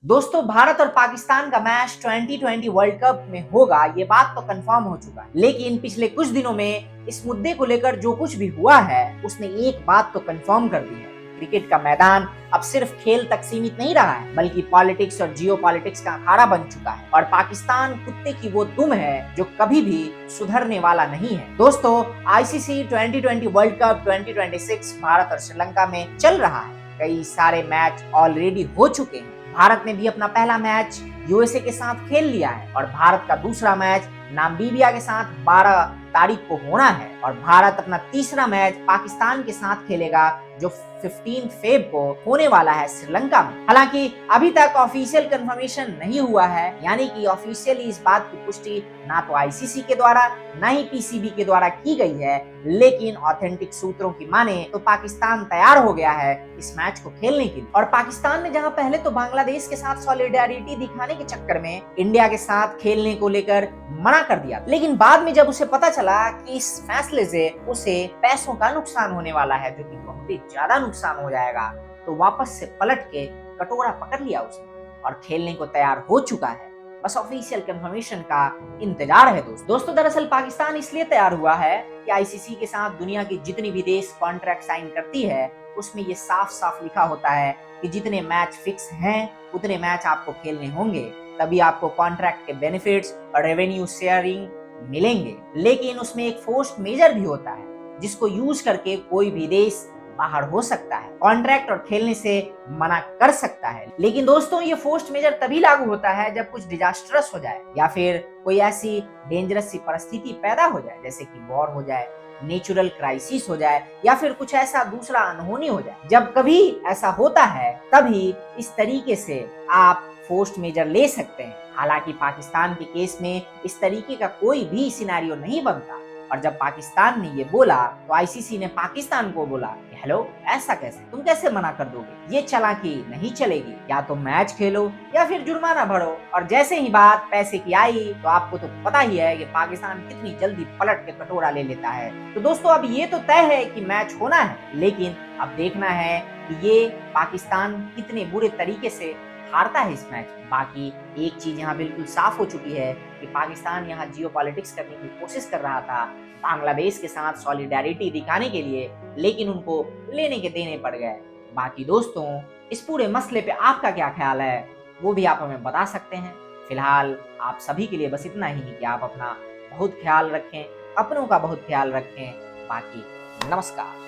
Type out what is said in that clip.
दोस्तों, भारत और पाकिस्तान का मैच 2020 वर्ल्ड कप में होगा, ये बात तो कंफर्म हो चुका है। लेकिन पिछले कुछ दिनों में इस मुद्दे को लेकर जो कुछ भी हुआ है, उसने एक बात तो कंफर्म कर दी है। क्रिकेट का मैदान अब सिर्फ खेल तक सीमित नहीं रहा है, बल्कि पॉलिटिक्स और जियो पॉलिटिक्स का अखाड़ा बन चुका है। और पाकिस्तान कुत्ते की वो दुम है जो कभी भी सुधरने वाला नहीं है। दोस्तों, आईसीसी 2020 वर्ल्ड कप 2026 भारत और श्रीलंका में चल रहा है। कई सारे मैच ऑलरेडी हो चुके हैं। भारत ने भी अपना पहला मैच यूएसए के साथ खेल लिया है और भारत का दूसरा मैच नामीबिया के साथ 12 तारीख को होना है। और भारत अपना तीसरा मैच पाकिस्तान के साथ खेलेगा जो 15 फेब को होने वाला है श्रीलंका में। हालांकि अभी तक ऑफिशियल कंफर्मेशन नहीं हुआ है, यानी कि ऑफिशियली इस बात की पुष्टि ना तो आईसीसी के द्वारा ना ही पीसीबी के द्वारा की गई है। लेकिन ऑथेंटिक सूत्रों की माने तो पाकिस्तान तैयार हो गया है इस मैच को खेलने के लिए। और पाकिस्तान ने जहां पहले तो बांग्लादेश के साथ सॉलिडेरिटी दिखाने के चक्कर में इंडिया के साथ खेलने को लेकर मना कर दिया, लेकिन बाद में जब उसे पता चला कि इस फैसले से उसे पैसों का नुकसान होने वाला है, जो कि बहुत ही ज्यादा नुकसान हो जाएगा, तो वापस से पलट के कटोरा पकड़ लिया उसने और खेलने को तैयार हो चुका है। बस ऑफिशियल कंफर्मेशन का इंतजार है दोस्तों। दरअसल पाकिस्तान इसलिए तैयार हुआ है कि आईसीसी के साथ दुनिया की जितनी भी देश कॉन्ट्रैक्ट साइन करती है, उसमें ये साफ साफ लिखा होता है कि जितने मैच फिक्स हैं उतने मैच आपको खेलने होंगे, तभी आपको कॉन्ट्रैक्ट के बेनिफिट्स और रेवेन्यू शेयरिंग मिलेंगे। लेकिन उसमें एक फोर्स मेजर भी होता है जिसको यूज करके कोई भी देश बाहर हो सकता है, कॉन्ट्रैक्ट और खेलने से मना कर सकता है। लेकिन दोस्तों, ये फोर्स्ड मेजर तभी लागू होता है जब कुछ डिजास्टरस हो जाए या फिर कोई ऐसी डेंजरस सी परिस्थिति पैदा हो जाए, जैसे कि वॉर हो जाए, नेचुरल क्राइसिस हो जाए या फिर कुछ ऐसा दूसरा अनहोनी हो जाए। जब कभी ऐसा होता है तभी इस तरीके से आप फोर्स्ड मेजर ले सकते हैं। हालांकि पाकिस्तान के केस में इस तरीके का कोई भी सिनेरियो नहीं बनता। और जब पाकिस्तान ने ये बोला तो आईसीसी ने पाकिस्तान को बोला कि हेलो, ऐसा कैसे, तुम कैसे मना कर दोगे, ये चालाकी नहीं चलेगी, या तो मैच खेलो या फिर जुर्माना भरो। और जैसे ही बात पैसे की आई तो आपको तो पता ही है कि पाकिस्तान कितनी जल्दी पलट के कटोरा ले लेता है। तो दोस्तों, अब ये तो तय है कि मैच होना है, लेकिन अब देखना है कि ये पाकिस्तान कितने बुरे तरीके से हारता है इस मैच में। बाकी एक चीज यहाँ बिल्कुल साफ हो चुकी है कि पाकिस्तान यहाँ जियो पॉलिटिक्स करने की कोशिश कर रहा था बांग्लादेश के साथ सॉलिडेरिटी दिखाने के लिए, लेकिन उनको लेने के देने पड़ गए। बाकी दोस्तों, इस पूरे मसले पे आपका क्या ख्याल है, वो भी आप हमें बता सकते हैं। फिलहाल आप सभी के लिए बस इतना ही कि आप अपना बहुत ख्याल रखें, अपनों का बहुत ख्याल रखें। बाकी नमस्कार।